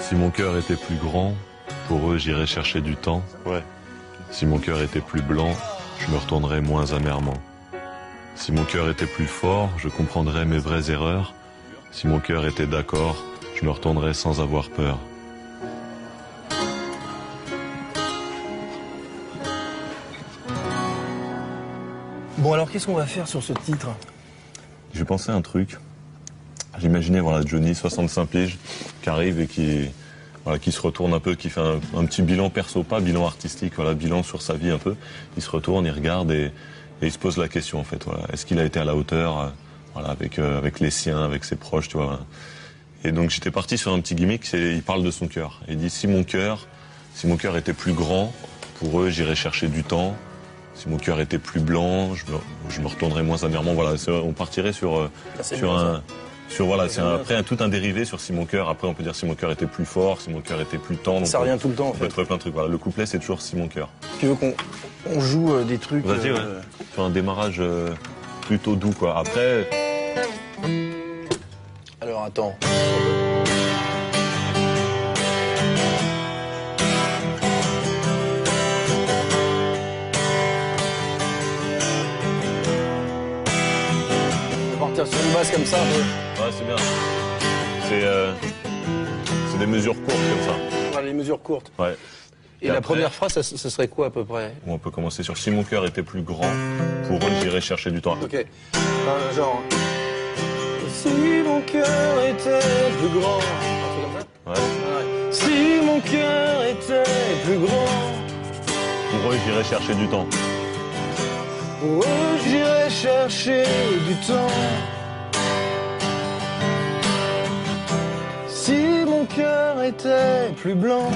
Si mon cœur était plus grand, pour eux j'irais chercher du temps. Ouais. Si mon cœur était plus blanc, je me retournerais moins amèrement. Si mon cœur était plus fort, je comprendrais mes vraies erreurs. Si mon cœur était d'accord, je me retournerais sans avoir peur. Bon, alors qu'est-ce qu'on va faire sur ce titre? J'ai pensé à un truc. J'imaginais voilà, Johnny, 65 piges, qui arrive et qui se retourne un peu, qui fait un petit bilan perso, pas bilan artistique, voilà, bilan sur sa vie un peu. Il se retourne, il regarde et il se pose la question en fait. Voilà. Est-ce qu'il a été à la hauteur voilà, avec les siens, avec ses proches, tu vois. Voilà. Et donc j'étais parti sur un petit gimmick, il parle de son cœur. Il dit si mon cœur était plus grand, pour eux j'irais chercher du temps. Si mon cœur était plus blanc, je me retournerais moins amèrement. Voilà, on partirait sur voilà, c'est après tout un dérivé sur si mon cœur. Après, on peut dire si mon cœur était plus fort, si mon cœur était plus tendre. Ça revient tout le temps. On peut trouver plein de trucs. Voilà, le couplet, c'est toujours si mon cœur. Tu veux qu'on joue des trucs Vas-y, ouais. Sur un démarrage plutôt doux, quoi. Après. Alors attends. Sur une base comme ça. Ouais, c'est bien. C'est des mesures courtes comme ça. Voilà, les mesures courtes. Ouais. Et la première phrase, ça serait quoi à peu près? On peut commencer sur si mon cœur était plus grand, pour eux j'irais chercher du temps. Ok. Genre. Si mon cœur était plus grand. Un truc comme ça? Ouais. Si mon cœur était plus grand. Pour eux j'irais chercher du temps. Pour eux j'irais chercher du temps. Si mon cœur était plus blanc,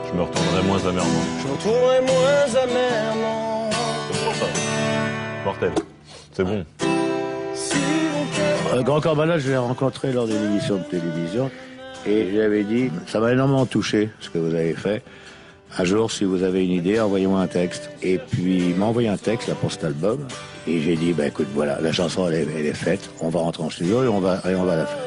je me retournerais moins amèrement. Je me retournerais moins amèrement. C'est bon ça. Mortel. C'est bon. Si mon cœur... Grand Corbalal, je l'ai rencontré lors d'une émission de télévision et je lui avais dit, ça m'a énormément touché ce que vous avez fait. Un jour, si vous avez une idée, envoyez-moi un texte. Et puis, il m'a envoyé un texte là, pour cet album. Et j'ai dit, bah écoute, voilà, la chanson, elle est faite. On va rentrer en studio et on va la faire.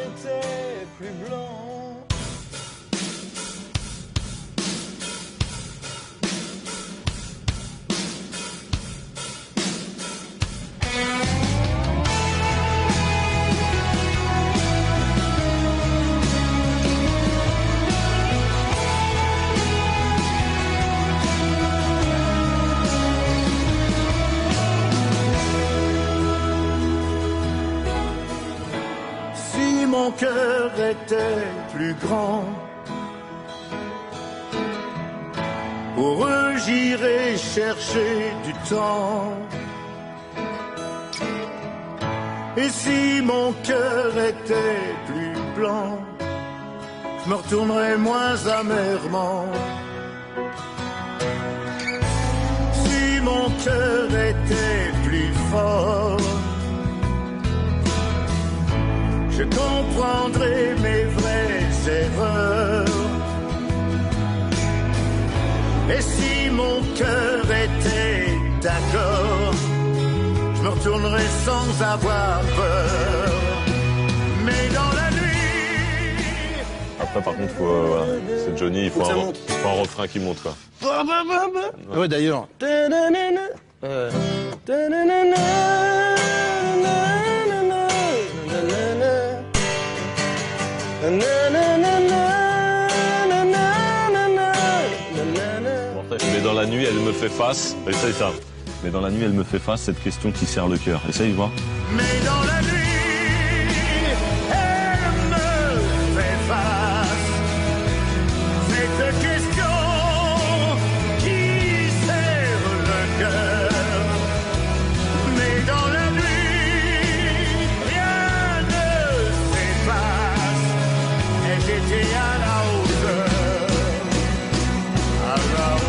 Mon cœur était plus grand, pour eux j'irais chercher du temps. Et si mon cœur était plus blanc, je me retournerais moins amèrement. Si mon cœur était plus fort, je comprendrai mes vraies erreurs. Et si mon cœur était d'accord, je me retournerai sans avoir peur. Mais dans la nuit... Après par contre, voilà, c'est Johnny, il faut un refrain qui monte quoi. Ouais d'ailleurs. Mais dans la nuit, elle me fait face. Essaye ça. Mais dans la nuit, elle me fait face, cette question qui serre le cœur. Essaye, voir. Mais dans la nuit, elle me fait face. Cette question qui serre le cœur. Mais dans la nuit, rien ne s'efface. Et j'étais à la hauteur. À la hauteur.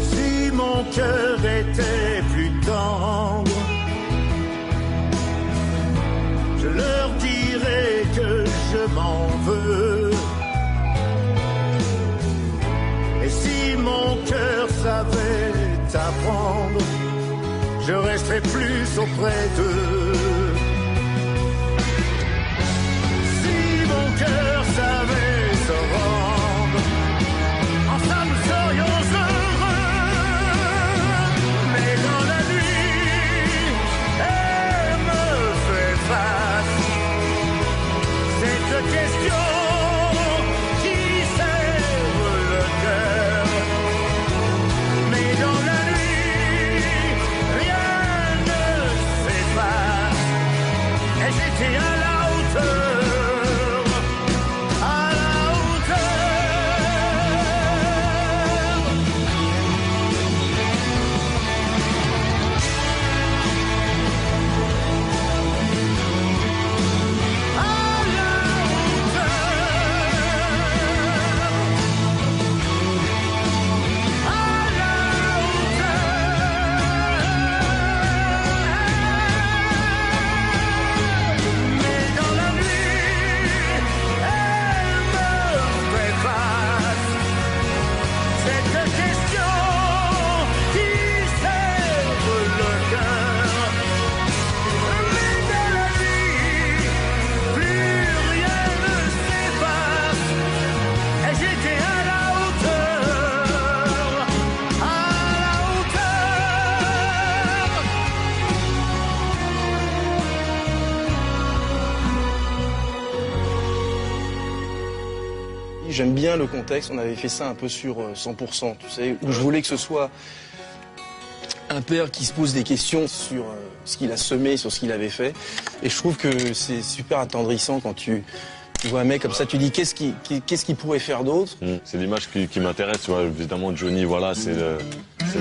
Si mon cœur était plus tendre, je leur dirais que je m'en veux. Et si mon cœur savait t'apprendre, je resterai plus auprès d'eux. Si mon cœur savait se rendre, ensemble nous serions heureux. Mais dans la nuit, elle me fait face. Cette question qui serre le cœur. Mais dans la nuit, rien ne s'efface. Et j'étais à la hauteur, à la hauteur. J'aime bien le contexte, on avait fait ça un peu sur 100%, tu sais, où je voulais que ce soit un père qui se pose des questions sur ce qu'il a semé, sur ce qu'il avait fait. Et je trouve que c'est super attendrissant quand tu vois un mec comme ça, tu dis qu'est-ce qu'il pourrait faire d'autre. C'est l'image qui m'intéresse, tu vois. Évidemment, Johnny, voilà, c'est le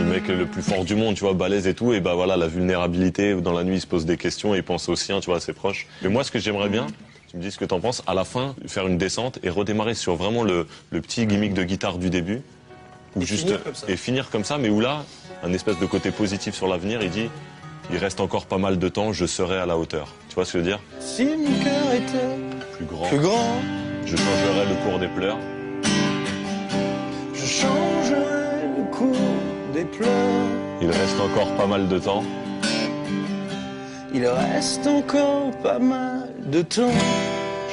mec le plus fort du monde, tu vois, balèze et tout. Et bah voilà, la vulnérabilité, dans la nuit, il se pose des questions et il pense aux siens, tu vois, à ses proches. Mais moi, ce que j'aimerais bien, tu me dis ce que t'en penses, à la fin, faire une descente et redémarrer sur vraiment le petit gimmick de guitare du début. Ou finir comme ça, mais où là, un espèce de côté positif sur l'avenir, il dit, il reste encore pas mal de temps, je serai à la hauteur. Tu vois ce que je veux dire? Si mon cœur était plus grand, je changerai le cours des pleurs. Je changerai le cours des pleurs. Il reste encore pas mal de temps. Il reste encore pas mal de temps.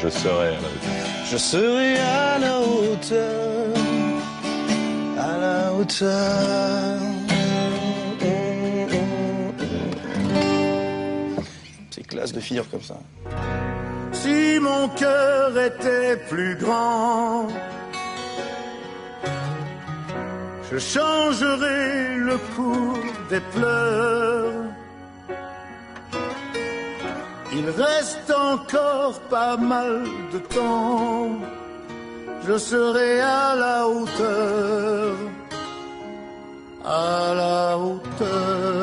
Je serai à la hauteur. Je serai à la hauteur. À la hauteur. C'est classe de finir comme ça. Si mon cœur était plus grand, je changerais le cours des pleurs. Il reste encore pas mal de temps, je serai à la hauteur, à la hauteur.